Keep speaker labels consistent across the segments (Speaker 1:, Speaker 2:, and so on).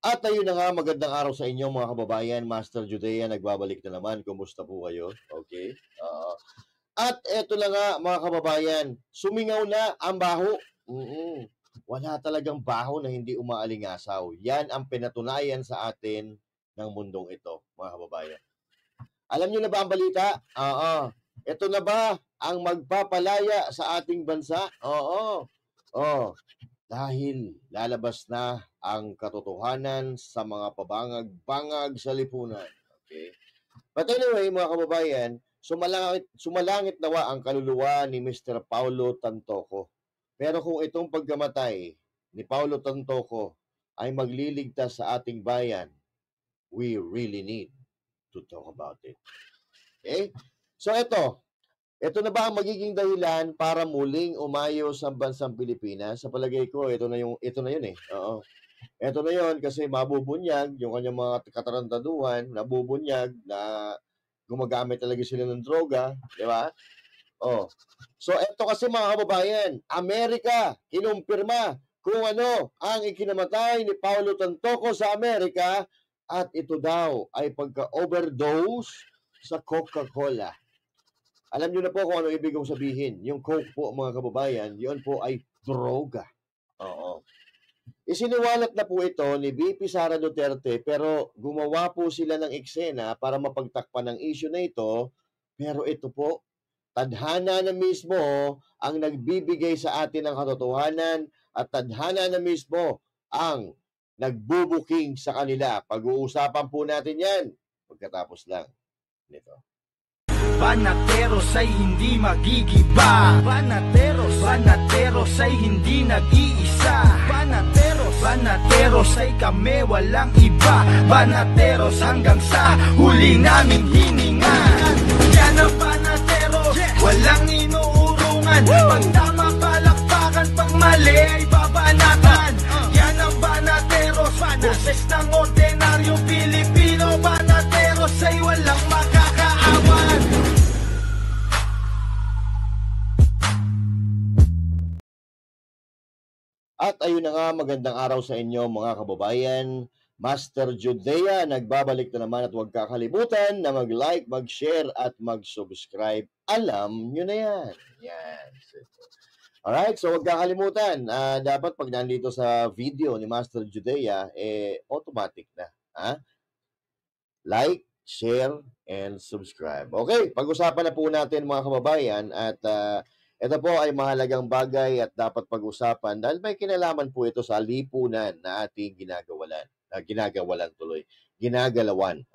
Speaker 1: At ayun na nga, magandang araw sa inyo mga kababayan. Master Judea, nagbabalik na naman. Kumusta po kayo? Okay. At eto na nga mga kababayan, sumingaw na ang baho. Wala talagang baho na hindi umaalingasaw. Yan ang pinatunayan sa atin ng mundong ito, mga kababayan. Alam niyo na ba ang balita? Ito na ba ang magpapalaya sa ating bansa? Dahil lalabas na ang katotohanan sa mga pabangag-bangag sa lipunan. Okay? But anyway, mga kababayan, sumalangit nawa ang kaluluwa ni Mr. Paulo Tantoco. Pero kung itong pagkamatay ni Paulo Tantoco ay magliligtas sa ating bayan, we really need to talk about it. Okay? So ito na ba ang magiging dahilan para muling umayos ang bansang Pilipinas? Sa palagay ko, ito na yun eh. Ito na yun kasi mabubunyag yung kanyang mga katarantaduhan, nabubunyag na gumagamit talaga sila ng droga, di ba? So ito kasi mga kababayan, Amerika, kinumpirma kung ano ang ikinamatay ni Paulo Tantoco sa Amerika at ito daw ay pagka-overdose sa Coca-Cola. Alam niyo na po kung ano ibig kong sabihin. Yung Coke po mga kababayan, yun po ay droga. Isiniwalat na po ito ni VP Sara Duterte pero gumawa po sila ng eksena para mapagtakpan ng issue na ito. Pero ito po, tadhana na mismo ang nagbibigay sa atin ng katotohanan at tadhana na mismo ang nagbubuking sa kanila. Pag-uusapan po natin yan pagkatapos lang nito.
Speaker 2: Banateros ay hindi magigiba. Banateros ay hindi nag-iisa. Banateros ay kami walang iba. Banateros hanggang sa huli naming hininga. Yan ang banateros, walang inuurungan. Pag tama palakpakan, pag mali ay babanatan. Yan ang banateros, boses ng ordinaryong Pilipino. Banateros ay walang makakaawan.
Speaker 1: At ayun na nga, magandang araw sa inyo mga kababayan. Master Judea, nagbabalik na naman at huwag kakalimutan na mag-like, mag-share at mag-subscribe. Alam nyo na yan. Yan. Alright, so huwag kakalimutan. Dapat pag nandito sa video ni Master Judea, automatic na. Like, share, and subscribe. Okay, pag-usapan na po natin mga kababayan at ito po ay mahalagang bagay at dapat pag-usapan dahil may kinalaman po ito sa lipunan na ating ginagalawan,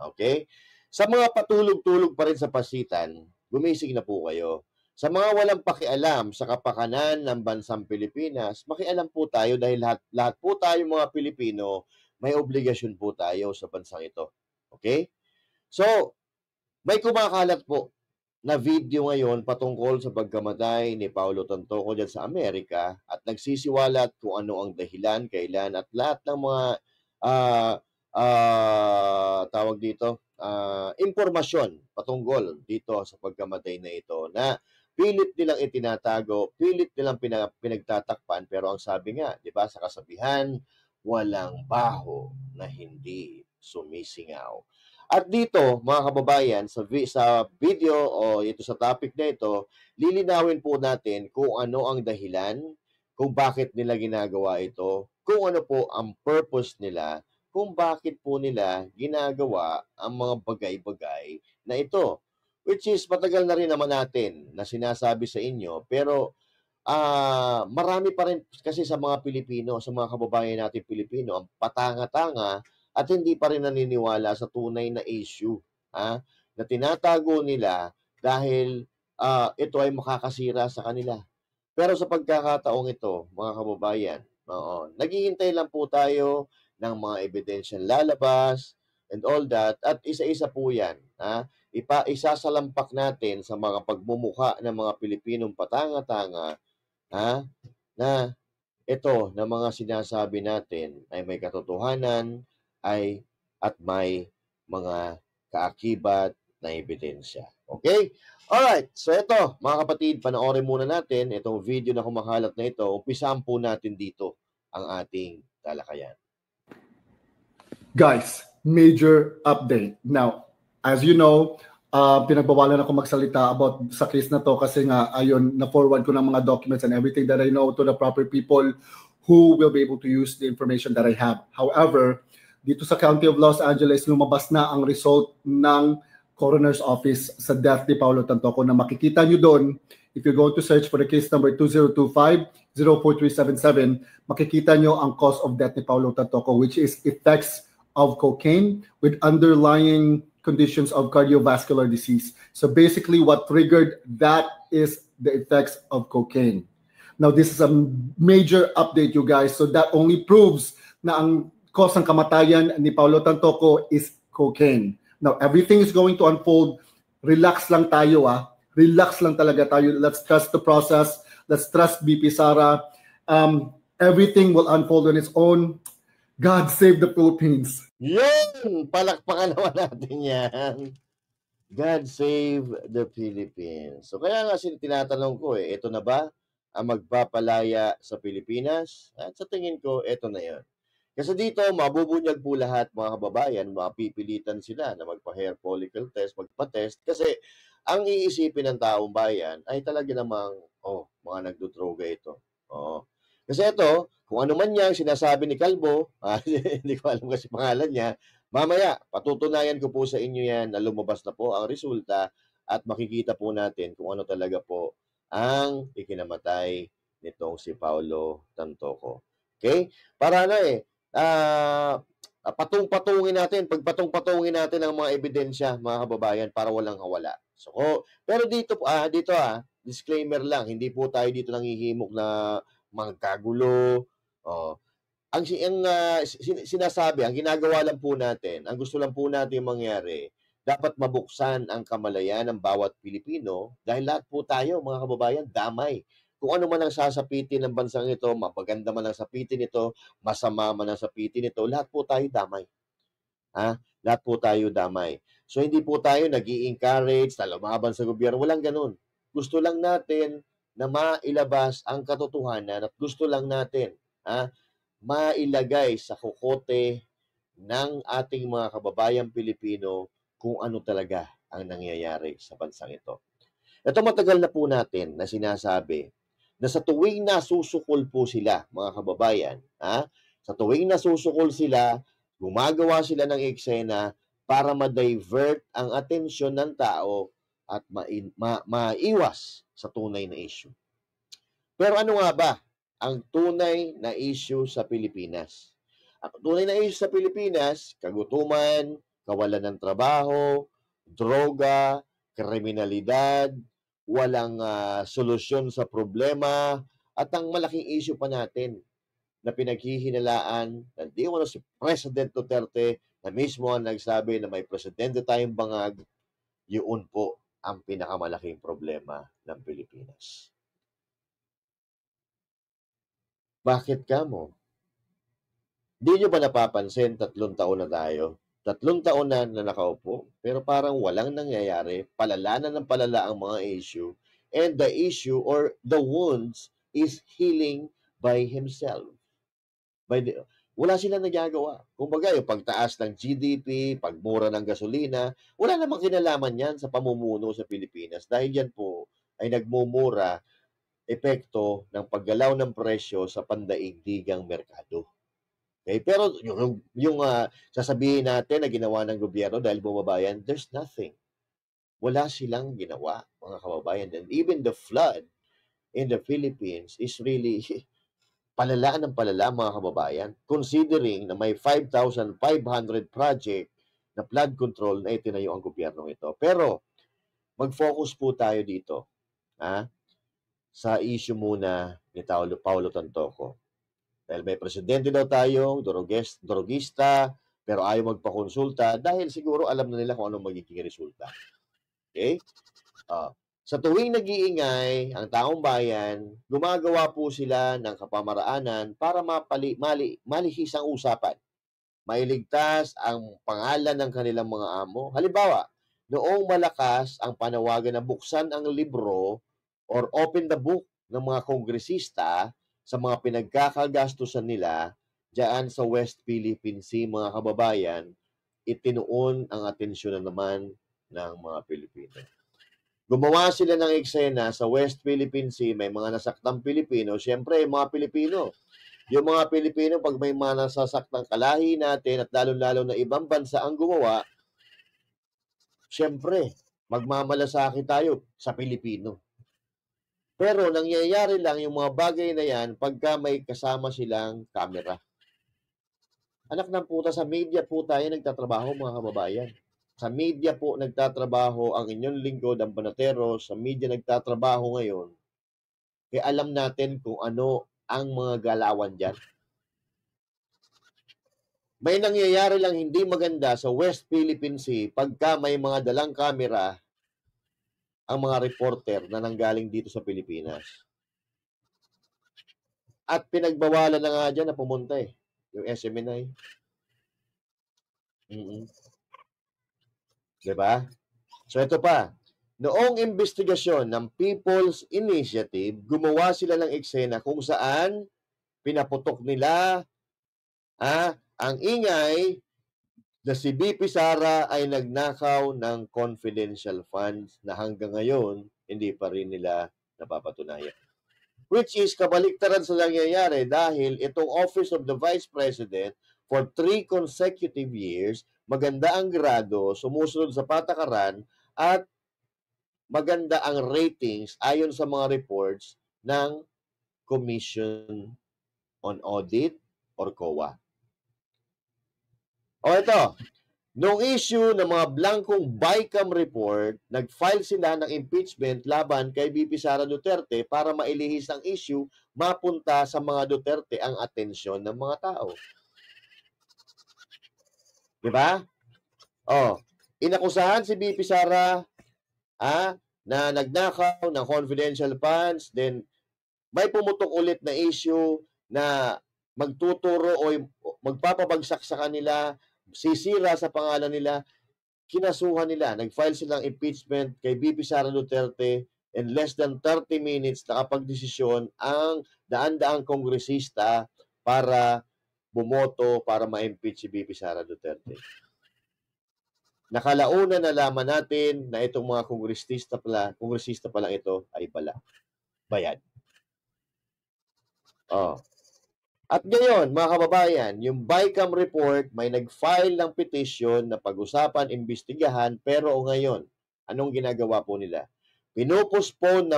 Speaker 1: okay? Sa mga patulog-tulog pa rin sa pasitan, gumising na po kayo. Sa mga walang pakialam sa kapakanan ng bansang Pilipinas, makialam po tayo dahil lahat po tayo mga Pilipino, may obligasyon po tayo sa bansang ito. Okay? So, may kumakalat po na video ngayon patungkol sa pagkamatay ni Paulo Tantoco dyan sa Amerika at nagsisiwalat kung ano ang dahilan, kailan at lahat ng mga impormasyon patungkol dito sa pagkamatay na ito na pilit nilang itinatago, pilit nilang pinagtatakpan pero ang sabi nga, di ba, sa kasabihan, walang baho na hindi sumisingaw. At dito, mga kababayan, sa video o ito sa topic na ito, lilinawin po natin kung ano ang dahilan, kung bakit nila ginagawa ito, kung ano po ang purpose nila, kung bakit po nila ginagawa ang mga bagay-bagay na ito. Which is, matagal na rin naman natin na sinasabi sa inyo, pero marami pa rin kasi sa mga Pilipino, sa mga kababayan natin Pilipino, ang patanga-tanga at hindi pa rin naniniwala sa tunay na issue na tinatago nila dahil ito ay makakasira sa kanila. Pero sa pagkakataong ito, mga kababayan, naghihintay lang po tayo ng mga ebidensyang lalabas and all that at isa-isa po yan. Isasalampak natin sa mga pagmumukha ng mga Pilipinong patanga-tanga na ito na mga sinasabi natin ay may katotohanan at may mga kaakibat na ebidensya. Okay? Alright, so ito, mga kapatid, panoorin muna natin itong video na kumakalat na ito. Umpisahan po natin dito ang ating talakayan.
Speaker 3: Guys, major update. Now, as you know, pinagbawalan ako magsalita about sa case na to kasi nga ayon na-forward ko ng mga documents and everything that I know to the proper people who will be able to use the information that I have. However, dito sa County of Los Angeles, lumabas na ang result ng Coroner's Office sa death ni Paulo Tantoco na makikita nyo doon. If you go to search for the case number 2025-04377, makikita nyo ang cause of death ni Paulo Tantoco, which is effects of cocaine with underlying conditions of cardiovascular disease. So basically what triggered that is the effects of cocaine. Now this is a major update, you guys. So that only proves na ang cause ng kamatayan ni Paulo Tantoco is cocaine. Now everything is going to unfold. Relax lang tayo Relax lang talaga tayo. Let's trust the process. Let's trust BP Sara. Everything will unfold on its own. God save the Philippines.
Speaker 1: Yun! Palakpakan naman natin yan. God save the Philippines. So kaya nga tinatanong ko ito na ba ang magpapalaya sa Pilipinas? At sa tingin ko, ito na yun. Kasi dito, mabubunyag po lahat mga kababayan, mapipilitan sila na magpa-hair follicle test, magpa-test. Kasi ang iisipin ng taong bayan ay talaga namang, mga nagdudroga ito. Kasi ito, kung ano man yan sinasabi ni Calvo, hindi ko alam kasi pangalan niya, mamaya, patutunayan ko po sa inyo yan na lumabas na po ang resulta at makikita po natin kung ano talaga po ang ikinamatay nitong si Paulo Tantoco. Okay? Para patungin natin, pagpatungin natin ang mga ebidensya, mga kababayan, para walang hawala. So, pero dito, disclaimer lang, hindi po tayo dito nanghihimok na magkagulo. Ang sinasabi, ang ginagawa lang po natin, ang gusto lang po natin mangyari, dapat mabuksan ang kamalayan ng bawat Pilipino dahil lahat po tayo, mga kababayan, damay. Kung ano man ang sasapitin ng bansang ito, mapaganda man ang sapitin ito, masama man ang sapitin ito, lahat po tayo damay. Lahat po tayo damay. So hindi po tayo nag-i-encourage na lumaban sa gobyerno. Walang ganun. Gusto lang natin na mailabas ang katotohanan at gusto lang natin mailagay sa kokote ng ating mga kababayang Pilipino kung ano talaga ang nangyayari sa bansang ito. Ito matagal na po natin na sinasabi na sa tuwing nasusukol po sila, mga kababayan, sa tuwing nasusukol sila, gumagawa sila ng eksena para ma-divert ang atensyon ng tao at maiwas sa tunay na issue. Pero ano nga ba ang tunay na issue sa Pilipinas? Ang tunay na issue sa Pilipinas, kagutuman, kawalan ng trabaho, droga, kriminalidad, walang solusyon sa problema, at ang malaking issue pa natin na pinaghihinalaan na di wala si President Duterte na mismo ang nagsabi na may presidente tayong bangag, yun po ang pinakamalaking problema ng Pilipinas. Bakit ka mo? Di nyo ba napapansin 3 taon na tayo? 3 taon na nakaupo, pero parang walang nangyayari, palala na ng palala ang mga issue, and the issue or the wounds is healing by himself. Wala silang nagagawa. Kumbaga, yung pagtaas ng GDP, pagmura ng gasolina, wala namang kinalaman yan sa pamumuno sa Pilipinas dahil yan po ay nagmumura epekto ng paggalaw ng presyo sa pandaigdigang merkado. Okay? Pero yung sasabihin natin na ginawa ng gobyerno dahil bumaba yan, there's nothing. Wala silang ginawa, mga kababayan. And even the flood in the Philippines is really palala ng palala, mga kababayan, considering na may 5,500 project na flood control na itinayo ang gobyerno ito. Pero mag-focus po tayo dito sa issue muna ni Paulo Tantoco. Dahil may presidente daw tayo, drogista, pero ayaw magpakonsulta dahil siguro alam na nila kung anong magiging resulta. Okay? Sa tuwing nag-iingay ang taong bayan, gumagawa po sila ng kapamaraanan para malihis ang usapan. Mailigtas ang pangalan ng kanilang mga amo. Halimbawa, noong malakas ang panawagan na buksan ang libro or open the book ng mga kongresista sa mga pinagkakagastusan nila diyan sa West Philippine Sea, mga kababayan, itinuon ang atensyon na naman ng mga Pilipino. Gumawa sila ng eksena sa West Philippine Sea, may mga nasaktang Pilipino. Siyempre, mga Pilipino. Yung mga Pilipino, pag may mga nasasaktang kalahi natin at lalo-lalo na ibang bansa ang gumawa, siyempre, magmamalasakit tayo sa Pilipino. Pero nangyayari lang yung mga bagay na yan pagka may kasama silang camera. Anak ng puta, sa media po tayo nagtatrabaho, mga kababayan. Sa media po nagtatrabaho ang inyong lingkod, ang Banatero. Sa media nagtatrabaho ngayon. Kaya alam natin kung ano ang mga galawan dyan. May nangyayari lang hindi maganda sa West Philippine Sea pagka may mga dalang camera ang mga reporter na nanggaling dito sa Pilipinas. At pinagbawalan na nga dyan na pumunta yung SMNI. Diba? So ito pa, noong investigasyon ng People's Initiative, gumawa sila ng eksena kung saan pinaputok nila ang ingay na si BP Sara ay nagnakaw ng confidential funds na hanggang ngayon hindi pa rin nila napapatunayan. Which is kabaliktaran sa nangyayari dahil itong Office of the Vice President for 3 consecutive years, maganda ang grado, sumusunod sa patakaran, at maganda ang ratings ayon sa mga reports ng Commission on Audit or COA. O ito, nung issue ng mga blankong BICAM report, nag-file sila ng impeachment laban kay BP Sara Duterte para mailihis ang issue, mapunta sa mga Duterte ang atensyon ng mga tao. Diba? Inakusahan si BP Sara na nagnakaw ng confidential funds, then may pumutok ulit na issue na magtuturo o magpapabagsak sa kanila, sisira sa pangalan nila, kinasuhan nila, nag-file silang impeachment kay BP Sara Duterte, in less than 30 minutes nakapagdesisyon ang daan-daang kongresista para bumoto para ma-impeach si BP Sara Duterte. Nakalauna nalaman natin na itong mga kongresista pa lang ito ay bayad. At ngayon, mga kababayan, yung BICAM report, may nag-file ng petition na pag-usapan, imbestigahan, pero ngayon, anong ginagawa po nila? Pinupostpone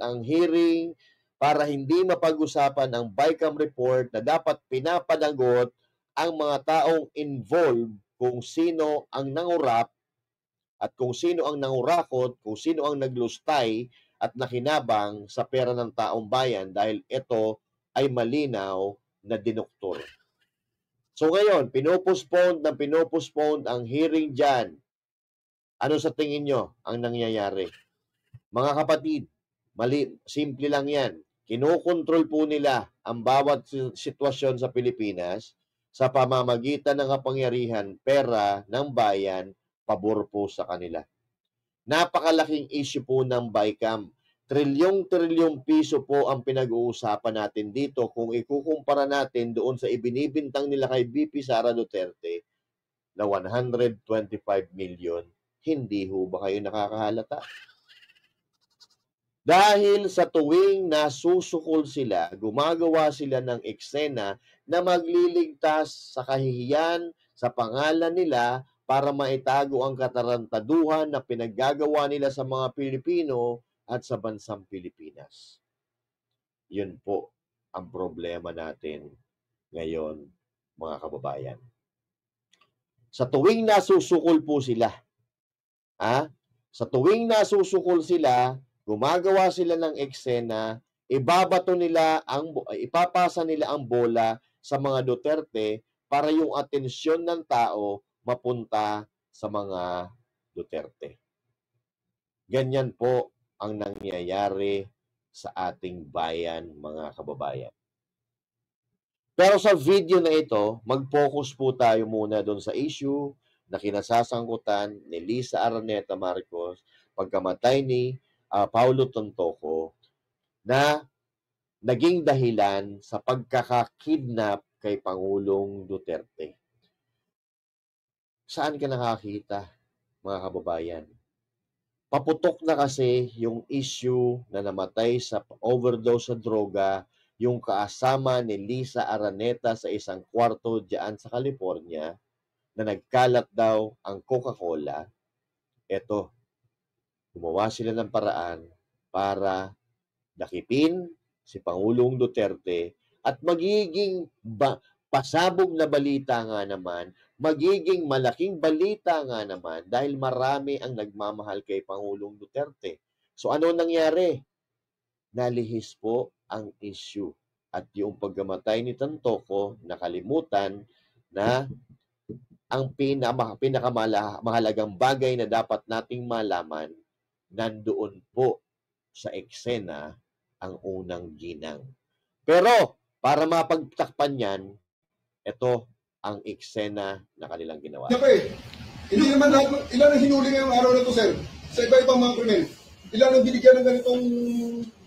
Speaker 1: ang hearing para hindi mapag-usapan ang BICAM report na dapat pinapanagot ang mga taong involved kung sino ang nangurap at kung sino ang nangurakot, kung sino ang naglustay at nakinabang sa pera ng taong bayan dahil ito ay malinaw na dinuktor. So ngayon, pinupostpone ang hearing dyan. Ano sa tingin nyo ang nangyayari? Mga kapatid, simple lang yan. Kinokontrol po nila ang bawat sitwasyon sa Pilipinas sa pamamagitan ng kapangyarihan, pera ng bayan, pabor po sa kanila. Napakalaking issue po ng BICAM. Trilyong piso po ang pinag-uusapan natin dito kung ikukumpara natin doon sa ibinibintang nila kay BP Sara Duterte na 125 million. Hindi ho ba kayo nakakahalata? Dahil sa tuwing nasusukol sila, gumagawa sila ng eksena na magliligtas sa kahihiyan sa pangalan nila para maitago ang katarantaduhan na pinaggagawa nila sa mga Pilipino at sa bansang Pilipinas. Yun po ang problema natin ngayon, mga kababayan. Sa tuwing nasusukol po sila, gumagawa sila ng eksena, ipapasa nila ang bola sa mga Duterte para yung atensyon ng tao mapunta sa mga Duterte. Ganyan po ang nangyayari sa ating bayan, mga kababayan. Pero sa video na ito, mag-focus po tayo muna doon sa issue na kinasasangkutan ni Lisa Araneta Marcos pagkamatay ni Paulo Tontoco na naging dahilan sa pagkakakidnap kay Pangulong Duterte. Saan ka nakakita, mga kababayan? Paputok na kasi yung issue na namatay sa overdose sa droga, yung kasama ni Lisa Araneta sa isang kwarto diyan sa California na nagkalat daw ang Coca-Cola. Eto, gumawa sila ng paraan para dakipin si Pangulong Duterte at magiging pasabog na balita nga naman, magiging malaking balita nga naman dahil marami ang nagmamahal kay Pangulong Duterte. So ano nangyari? Nalihis po ang issue at yung pagkamatay ni Tantoco, nakalimutan na ang pinakamahalagang bagay na dapat nating malaman, nandoon po sa eksena ang unang ginang. Pero para mapagtakpan yan, ito ang eksena na kanilang ginawa.
Speaker 4: Okay. Hindi naman lahat, ilan ang hinuli ngayong araw na ito, sir? Sa iba-ibang mga krimen. Ilan ang binigyan ng ganitong...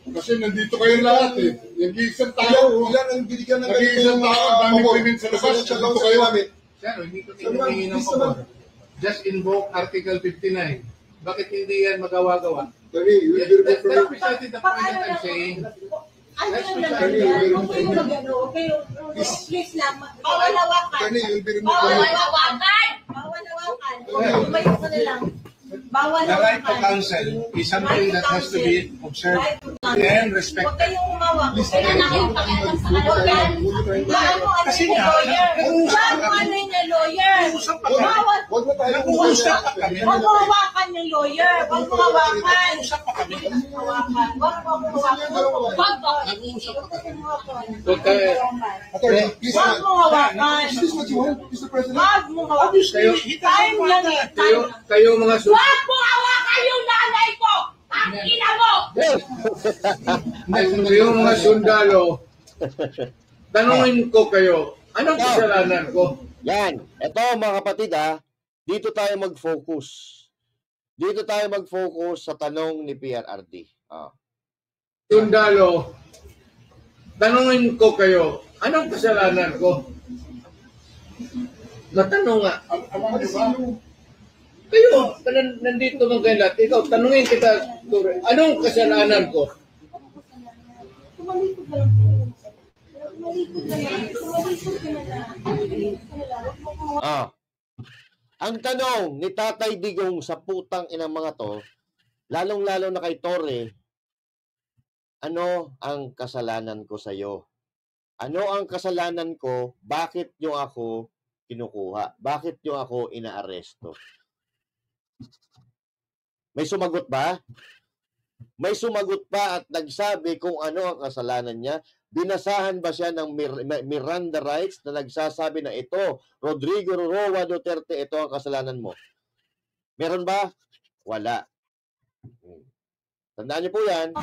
Speaker 5: Kasi nandito kayo lahat eh. Yung isang tao.
Speaker 4: Ilan ang binigyan ng ganitong...
Speaker 5: Nag-iisang tao, daming krimen sa labas. Nandito kayo.
Speaker 6: Sir, hindi ko hinihingi ng pabor. Just invoke Article 59. Bakit hindi yan magawa-gawa? That's precisely the point that I'm saying.
Speaker 7: Please lang, bawal-hawakan. Umayo ka na lang. Bawal
Speaker 6: The right to counsel is something that has to be observed and respected.
Speaker 7: Huwag kayong umawak. Kaya na kayong pakialam sa kaloyan.
Speaker 6: Kasi nga,
Speaker 7: Umawat.
Speaker 4: Huwag na tayo
Speaker 6: nag-uusap pa kami.
Speaker 7: Huwag mo hawakan yung lawyer. Huwag mo hawakan.
Speaker 6: Nag-uusap pa kami.
Speaker 7: Huwag mo hawakan.
Speaker 6: Okay.
Speaker 4: Attorney, please.
Speaker 7: Huwag mo hawakan.
Speaker 4: Is this what you want, Mr. President?
Speaker 7: Huwag mo hawakan. Time lang eh.
Speaker 6: Kayo mga
Speaker 7: Huwag mo hawakan yung nanay ko! Ang ina mo!
Speaker 6: Kayo mga sundalo, tanungin ko kayo, anong kasalanan ko?
Speaker 1: Yan. Ito mga kapatid dito tayo mag-focus. Dito tayo mag-focus sa tanong ni PRRD.
Speaker 6: Sundalo, tanungin ko kayo, anong kasalanan ko? Matanong nga. Kayo, nandito man kayo lahat. Ikaw, tanungin kita, anong kasalanan ko?
Speaker 7: Tumalikod na lang. Tumalikod na lang.
Speaker 1: Ang tanong ni Tatay Digong sa putang inang mga to, lalong-lalo na kay Torre, ano ang kasalanan ko sa iyo? Ano ang kasalanan ko? Bakit niyo ako kinukuha? Bakit niyo ako inaaresto? May sumagot ba? May sumagot pa at nagsabi kung ano ang kasalanan niya. Binasahan ba siya ng Miranda rights na nagsasabi na ito, Rodrigo Roa Duterte, ito ang kasalanan mo? Meron ba? Wala. Tandaan niyo po yan.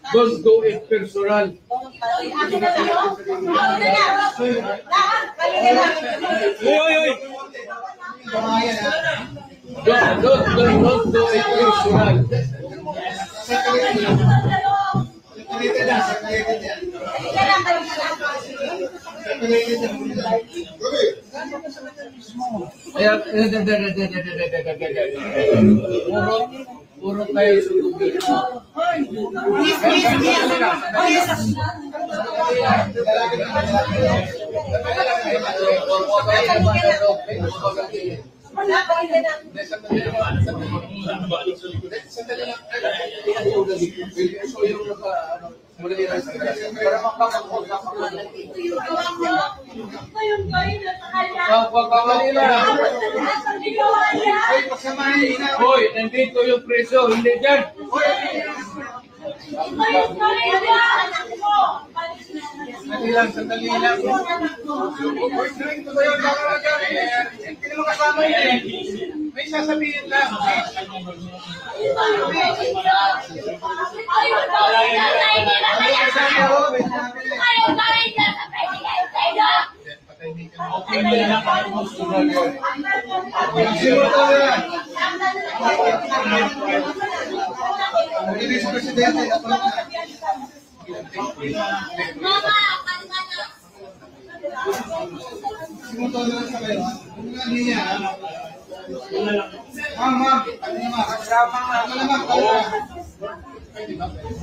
Speaker 6: Don't do it personal. Don't do it personal. Puro kayo sundugin. Hoy, nandito yung preso, hindi dyan. Sandali lang. Hindi naman kasama yan. May sasabihin lang.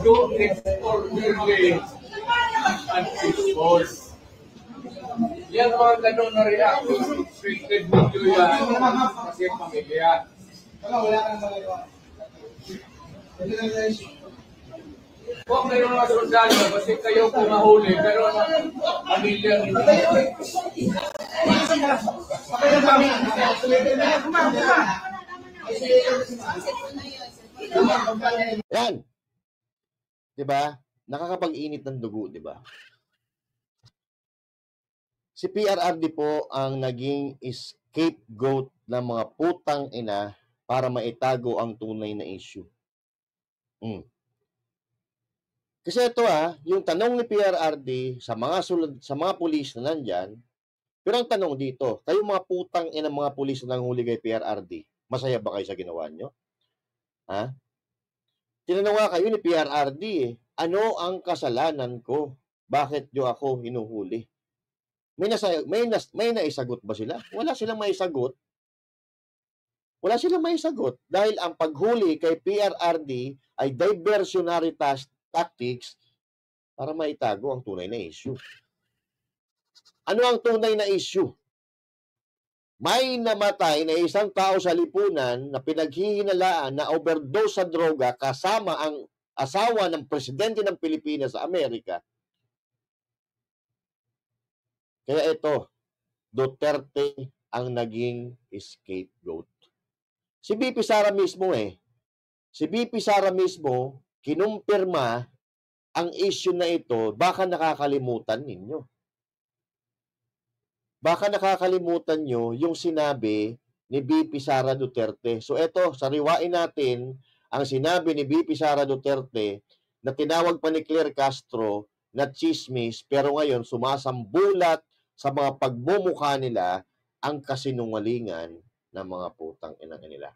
Speaker 6: Don't export your way and export. Yan mga ganun na reaction. Scripted video yan. Kasi pamilya. Kung kayo mga sundalo, kasi kayo pumahuli, pero pamilya nyo.
Speaker 1: Yan. Diba? Nakakapag-init ng dugo, diba? Si PRRD po ang naging scapegoat ng mga putang ina para maitago ang tunay na issue. Kasi ito yung tanong ni PRRD sa mga pulis na nandyan, pero ang tanong dito, kayo mga putang ina mga pulis na nanghuli kay PRRD, masaya ba kayo sa ginawa nyo? Ha? Tinanong nga kayo ni PRRD ano ang kasalanan ko? Bakit nyo ako hinuhuli? May naisagot ba sila? Wala silang maisagot. Wala silang maisagot. Dahil ang paghuli kay PRRD ay diversionary tactics para maitago ang tunay na issue. Ano ang tunay na issue? May namatay na isang tao sa lipunan na pinaghihinalaan na overdose sa droga kasama ang asawa ng presidente ng Pilipinas sa Amerika. Kaya ito, Duterte ang naging scapegoat. Si BP Sara mismo Si BP Sara mismo kinumpirma ang issue na ito, baka nakakalimutan ninyo. Baka nakakalimutan nyo yung sinabi ni BP Sara Duterte. So ito, sariwain natin ang sinabi ni BP Sara Duterte na tinawag pa ni Claire Castro na chismis, pero ngayon sumasambulat sa mga pagmumukha nila ang kasinungalingan ng mga putang ina nila.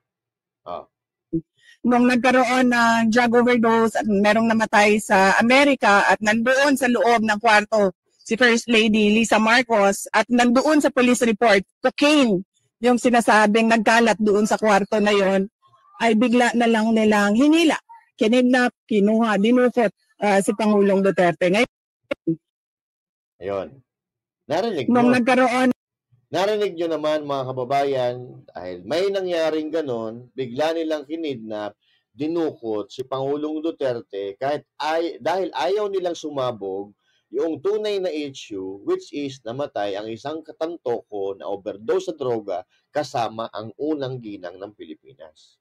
Speaker 8: Nung nagkaroon ng drug overdose at merong namatay sa Amerika at nandoon sa loob ng kwarto si First Lady Lisa Marcos at nandoon sa police report, cocaine yung sinasabing nagkalat doon sa kwarto na yon, ay bigla na lang nilang hinila, kinidnap, kinuha, dinukot si Pangulong Duterte. Ngayon,
Speaker 1: ayun. Narinig
Speaker 8: nung
Speaker 1: nyo.
Speaker 8: nagkaroon
Speaker 1: Nyo naman mga kababayan, dahil may nangyaring ganon, bigla nilang kinidnap, dinukot si Pangulong Duterte dahil ayaw nilang sumabog yung tunay na issue, which is namatay ang isang katantoko na overdose sa droga kasama ang unang ginang ng Pilipinas.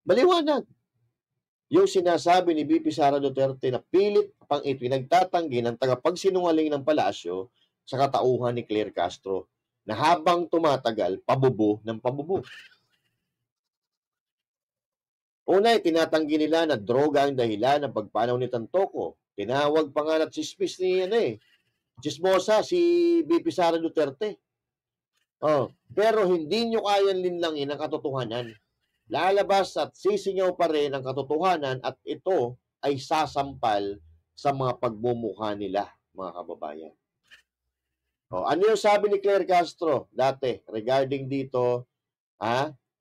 Speaker 1: Maliwanag. Yung sinasabi ni BP Sara Duterte na pilit pang ipinagtatanggi ng tagapagsinungaling ng palasyo sa katauhan ni Claire Castro na habang tumatagal, pabubo ng pabubo. Una, tinatanggi nila na droga ang dahilan ng pagpanaw ni Tantoko. Tinawag pa nga na chismis ni chismosa si BP Sara Duterte. Pero hindi nyo kayang linlangin ang katotohanan. Lalabas at sisingaw pa rin ang katotohanan at ito ay sasampal sa mga pagmumukha nila, mga kababayan. Ano yung sabi ni Claire Castro dati regarding dito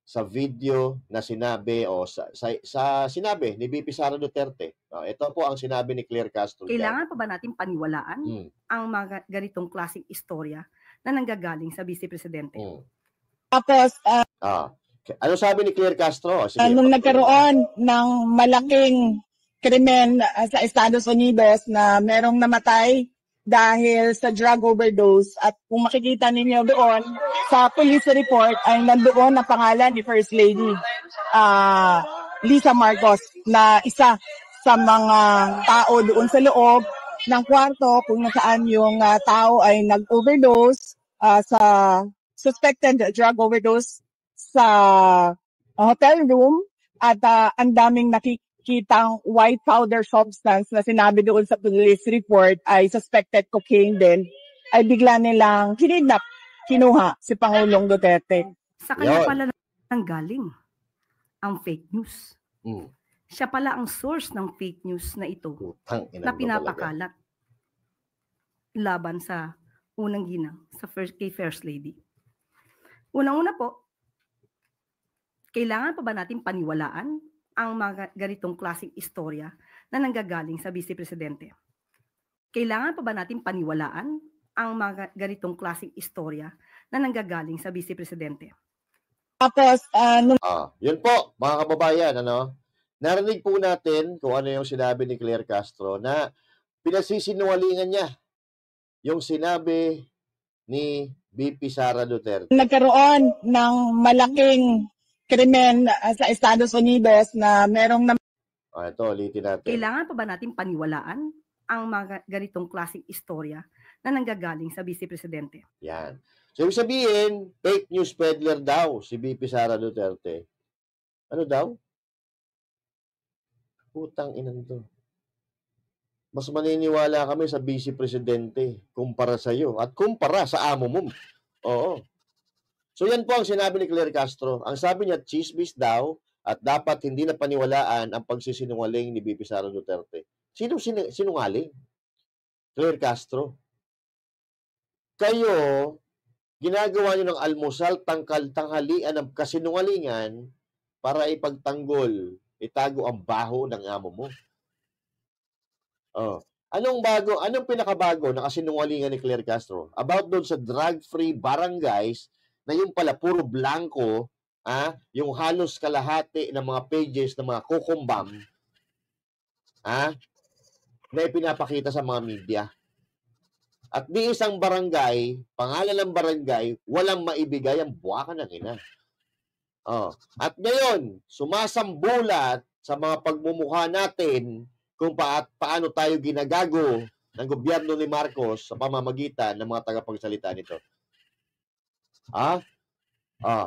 Speaker 1: sa video na sinabi sa sinabi ni BP Sara Duterte? Ito po ang sinabi ni Claire Castro.
Speaker 9: Kailangan pa ba natin paniwalaan ang mga ganitong klaseng istorya na nanggagaling sa Vice Presidente?
Speaker 8: tapos
Speaker 1: Ano sabi ni Claire Castro? Sige,
Speaker 8: nung nagkaroon ng malaking krimen sa Estados Unidos na merong namatay dahil sa drug overdose, at kung makikita ninyo doon sa police report ay nandoon ang pangalan ni First Lady Lisa Marcos na isa sa mga tao doon sa loob ng kwarto kung nasaan yung tao ay nag-overdose sa suspected drug overdose sa hotel room at ang daming nakikitang white powder substance na sinabi doon sa police report ay suspected cocaine din, ay bigla nilang kinuha si Pangulong Duterte.
Speaker 9: Sa kanya
Speaker 1: Yun.
Speaker 9: pala nanggaling ang fake news. Siya pala ang source ng fake news na ito
Speaker 1: Putang ina
Speaker 9: na
Speaker 1: mo talaga.
Speaker 9: pinapakalat laban sa unang ginang kay First Lady. Unang-una po, kailangan pa ba natin paniwalaan ang mga ganitong klaseng istorya na nanggagaling sa Vice Presidente? Kailangan pa ba natin paniwalaan ang mga ganitong klaseng istorya na nanggagaling sa Vice Presidente?
Speaker 8: Tapos,
Speaker 1: Yun po, mga kababayan, narinig po natin kung ano yung sinabi ni Claire Castro na pinasisinungalingan niya yung sinabi ni VP Sara Duterte.
Speaker 8: Nagkaroon ng malaking krimen sa Estados Unidos na merong
Speaker 1: Ito, ulitin natin.
Speaker 9: Kailangan pa ba natin paniwalaan ang mga ganitong klaseng istorya na nanggagaling sa Vice Presidente?
Speaker 1: Yan. So, ibig sabihin, fake news peddler daw si VP Sara Duterte. Ano daw? Putang inan to. Mas maniniwala kami sa Vice Presidente kumpara sa iyo at kumpara sa amo mo. Oo. So, yan po ang sinabi ni Claire Castro. Ang sabi niya, chismis daw at dapat hindi na paniwalaan ang pagsisinungaling ni VP Sara Duterte. Sino sinungaling? Claire Castro. Kayo, ginagawa nyo ng almusal, tanghalian ng kasinungalingan para ipagtanggol, itago ang baho ng amo mo. Anong pinakabago na kasinungalingan ni Claire Castro? About doon sa drug-free barangays na yung pala puro blanco, yung halos kalahati ng mga pages ng mga kukumbam, na ipinapakita sa mga media. At di isang barangay, pangalan ng barangay, walang maibigay ang buwakan ng ina. At ngayon, sumasambulat sa mga pagmumukha natin kung paano tayo ginagago ng gobyerno ni Marcos sa pamamagitan ng mga tagapagsalita nito.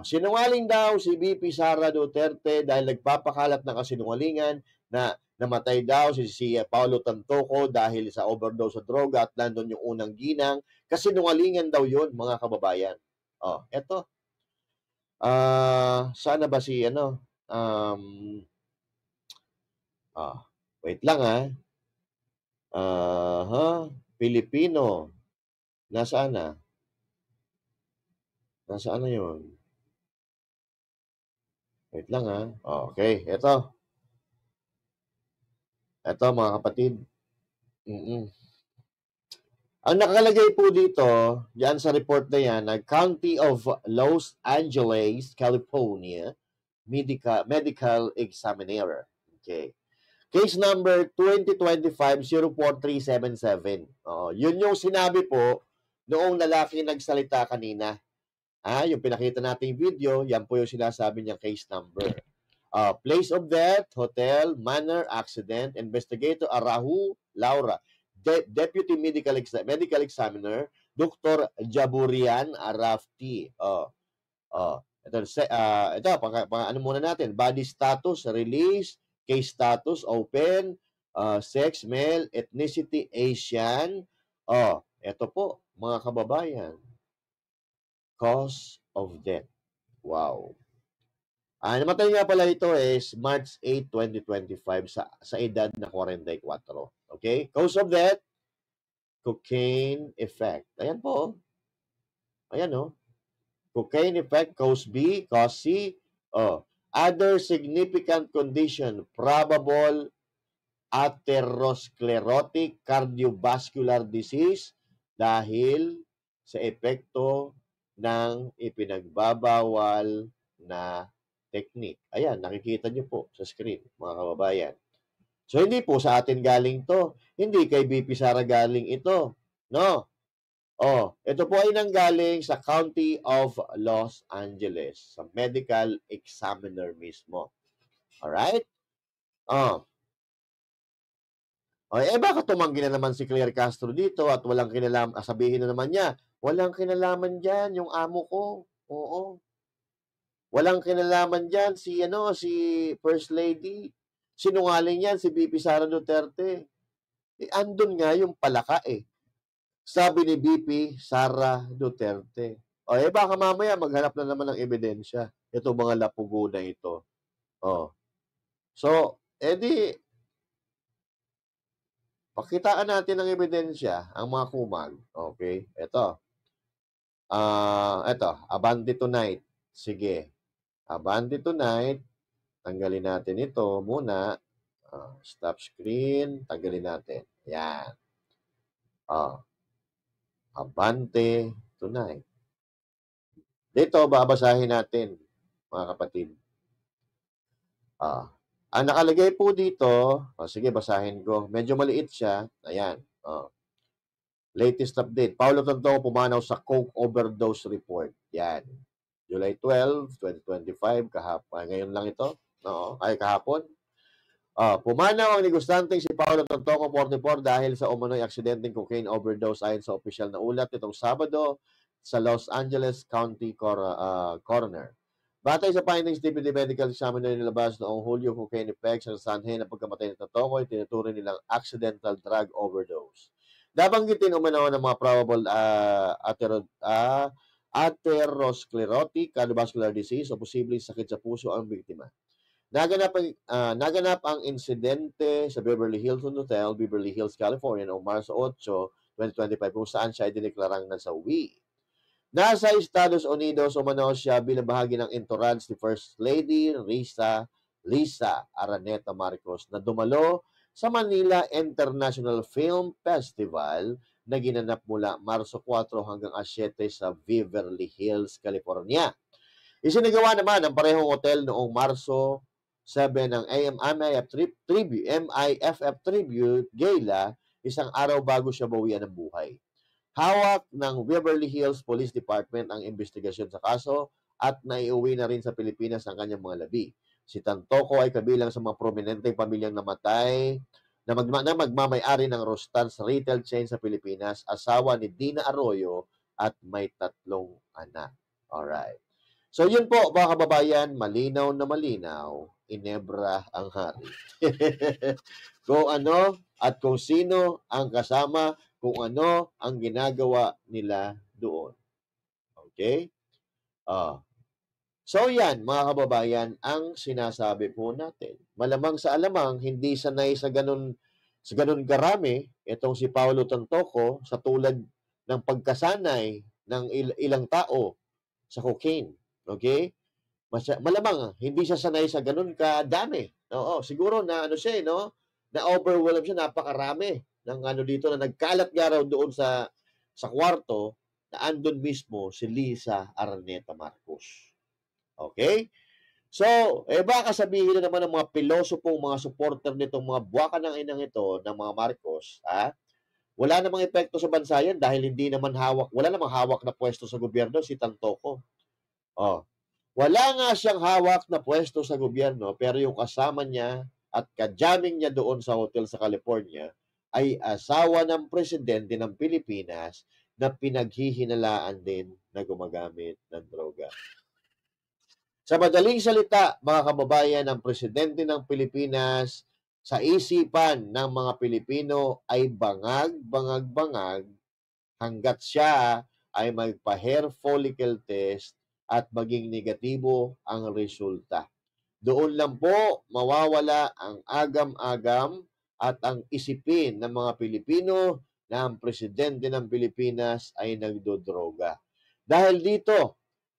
Speaker 1: Sinungaling daw si VP Sara Duterte dahil nagpapakalat ng kasinungalingan na namatay daw si Paulo Tantoco dahil sa overdose sa droga at nandun yung unang ginang. Kasinungalingan daw yun, mga kababayan. Eto. Sana ba si wait lang Pilipino. Nasaan na? Nasaan na yun? Wait lang Okay, eto. Eto, mga kapatid. Ang nakalagay po dito, yan sa report na yan, County of Los Angeles, California, medical examiner. Okay. Case number 2025-04377. Yun yung sinabi po noong lalaki nagsalita kanina. Yung pinakita nating video, yan po yung sinasabi niyang case number. Place of death, hotel, manner, accident, investigator Arahu Laura, deputy medical examiner, Dr. Jaburian Arafti. Ito, ano muna natin? Body status, release, case status, open, sex, male, ethnicity, Asian. Ito po, mga kababayan. Cause of death. Wow. Namatay nga pala ito is March 8, 2025 sa edad na 44. Okay? Cause of death, cocaine effect. Ayan po. Ayan Cocaine effect, cause B, cause C. Other significant condition, probable atherosclerotic cardiovascular disease dahil sa epekto ng ipinagbabawal na technique. Ayan, nakikita nyo po sa screen, mga kababayan. So, hindi po sa atin galing to. Hindi kay VP Sara galing ito. No. Ito po ay nanggaling sa County of Los Angeles, sa medical examiner mismo. Alright? O, baka tumanggi na naman si Claire Castro dito at walang kinalaman, sabihin na naman niya, walang kinalaman dyan yung amo ko. Oo. Walang kinalaman dyan si First Lady. Sinungaling yan si BP Sara Duterte. Andun nga yung palaka eh. Sabi ni BP Sara Duterte. O, baka mamaya maghanap na naman ng ebidensya. Ito mga lapugo na ito. O. So, pakitaan natin ng ebidensya ang mga kumag. Okay? Ito. Abante tonight. Sige. Abante tonight. Tanggalin natin ito muna. Stop screen. Tanggalin natin. Yan. Abante tonight. Dito, babasahin natin, mga kapatid. Ang nakalagay po dito, sige, basahin ko. Medyo maliit siya. Ayan. Latest update. Paulo Tontoco pumanaw sa coke overdose report. Yan. July 12, 2025. Kahapon. Ngayon lang ito. Kahapon. Pumanaw ang negostanteng si Paulo Tontoco, 44, dahil sa umano'y aksidenteng cocaine overdose ayon sa opisyal na ulat nitong Sabado sa Los Angeles County Coroner. Batay sa findings, Deputy Medical Examiner nilabas noong Hulyo, cocaine effects ang sanhe ng pagkamatay ng Tontoco ay tinuturing nilang accidental drug overdose. Nabanggitin umano ng mga probable atherosclerotic cardiovascular disease o posibleng sakit sa puso ang biktima. Naganap ang insidente sa Beverly Hills Hotel, Beverly Hills, California noong Marso 8, 2025 kung saan siya ay dineklarang nasawi. Nasa Estados Unidos umano siya bilang bahagi ng entourage ni First Lady Lisa Araneta Marcos na dumalo sa Manila International Film Festival na ginanap mula Marso 4 hanggang 7 sa Beverly Hills, California. Isinagawa naman ang parehong hotel noong Marso 7 ng MIFF Tribute Gala, isang araw bago siya bawian ng buhay. Hawak ng Beverly Hills Police Department ang investigasyon sa kaso at naiuwi na rin sa Pilipinas ang kanyang mga labi. Si Tontoco ay kabilang sa mga prominenteng pamilyang namatay na magmamay-ari ng Rostans retail chain sa Pilipinas, asawa ni Dina Arroyo at may 3 anak. Alright. So yun po, mga kababayan, malinaw na malinaw, inebra ang hari. Kung ano at kung sino ang kasama, kung ano ang ginagawa nila doon. Okay? So yan, mga kababayan, ang sinasabi po natin. Malamang sa alamang, hindi sanay sa ganun karami itong si Paulo Tontoco sa tulad ng pagkasanay ng ilang tao sa cocaine. Okay? Malamang, hindi siya sanay sa ganun kadami. Oo, siguro na siya, no? Na overwhelmed siya, napakarami ng dito na nagkalat nga raw doon sa kwarto na andun mismo si Lisa Araneta Marcos. Okay? So, baka sabihin na naman ng mga pilosopong mga supporter nitong mga buwakan ng inang ito ng mga Marcos, wala namang epekto sa bansa yan dahil wala namang hawak na pwesto sa gobyerno si Tontoco. Wala nga siyang hawak na pwesto sa gobyerno, pero yung kasama niya at kajamming niya doon sa hotel sa California ay asawa ng presidente ng Pilipinas na pinaghihinalaan din na gumagamit ng droga. Sa madaling salita, mga kababayan, ang presidente ng Pilipinas sa isipan ng mga Pilipino ay bangag hanggat siya ay magpa-hair follicle test at maging negatibo ang resulta. Doon lang po mawawala ang agam-agam at ang isipin ng mga Pilipino na ang presidente ng Pilipinas ay nagdodroga. Dahil dito,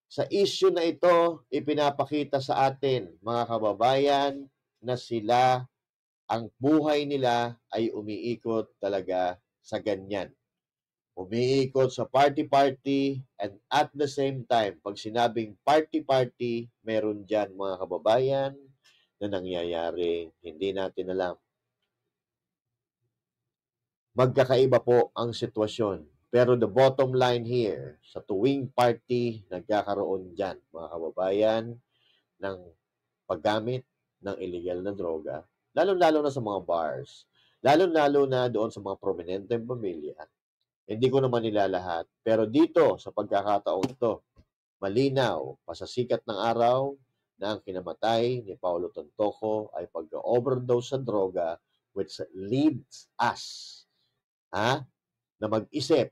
Speaker 1: sa issue na ito, ipinapakita sa atin, mga kababayan, na ang buhay nila ay umiikot talaga sa ganyan. Umiikot sa party-party, and at the same time, pag sinabing party-party, meron dyan, mga kababayan, na nangyayari, hindi natin alam. Magkakaiba po ang sitwasyon. Pero the bottom line here, sa tuwing party, nagkakaroon dyan, mga kababayan, ng paggamit ng illegal na droga, lalo-lalo na sa mga bars. Lalo-lalo na doon sa mga prominenteng pamilya. Hindi ko naman nilalahat. Pero dito, sa pagkakataong ito, malinaw, pasasikat ng araw, na ang kinamatay ni Paulo Tontoco ay pagka-overdose sa droga which leads us na mag-isip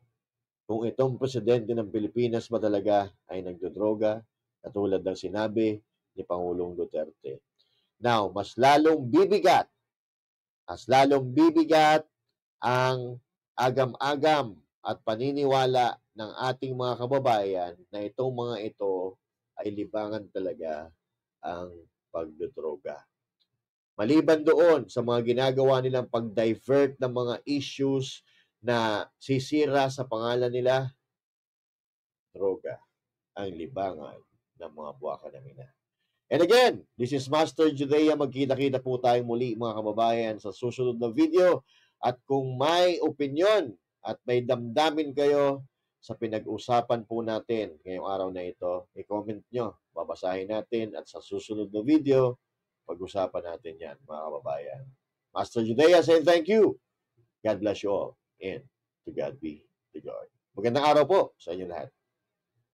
Speaker 1: kung itong presidente ng Pilipinas ba talaga ay nagdodroga katulad ng sinabi ni Pangulong Duterte. Now, mas lalong bibigat ang agam-agam at paniniwala ng ating mga kababayan na itong mga ito ay libangan talaga ang pagdodroga. Maliban doon sa mga ginagawa nilang pag-divert ng mga issues na sisira sa pangalan nila, droga ang libangan ng mga buwaka ng ina. And again, this is Master Judea. Magkita-kita po tayong muli mga kababayan sa susunod na video. At kung may opinion at may damdamin kayo sa pinag-usapan po natin ngayong araw na ito, i-comment nyo, babasahin natin at sa susunod na video, pag-usapan natin yan mga kababayan. Master Judea saying thank you. God bless you all and to God be the glory. Magandang araw po sa inyo lahat.